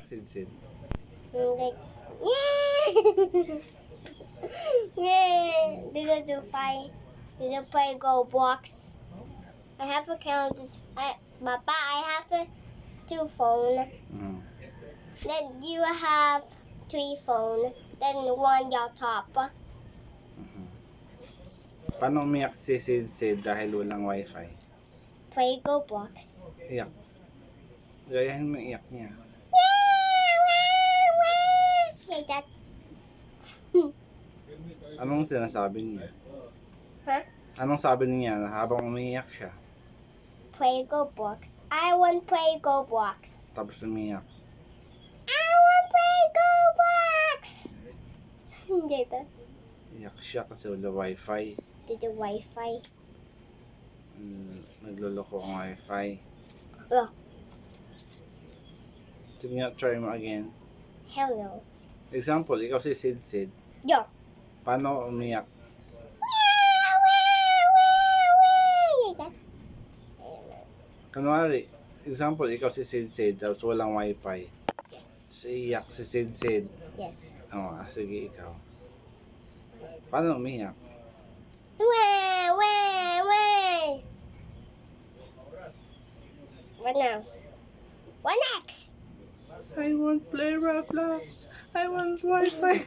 Sid? Like, yeah! Yeah! Did you play Roblox? I have Papa, I have two phone. Mm. Then you have three phone. Then one your top. Mhm. Paano umiyak si Sid dahil walang wifi? Play Roblox. Iyak. Gayahin mo iyak niya. Like that. Anong sinasabi niya? Huh? Anong sabi niya habang umiiyak siya? Play Roblox. I want play Roblox. Tapos umiiyak. I want play Roblox. Like that. Iyak siya kasi wala wifi. Did the Wi-Fi? Nagloloko ang wifi. Oh, Sige nga, try mo again. hell no. Example, ikaw si Sid. Yo. Paano umiyak? Like that. Kunwari, example, ikaw si Sid, tapos walang wifi. Yes. So, iyak si Sid. Yes. Oo, sige ikaw. Paano umiyak? What now? What next? I want play Roblox. I want wifi.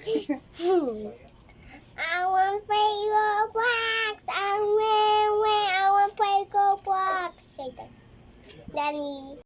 I want play Roblox. I want play Roblox. Say that. Daddy.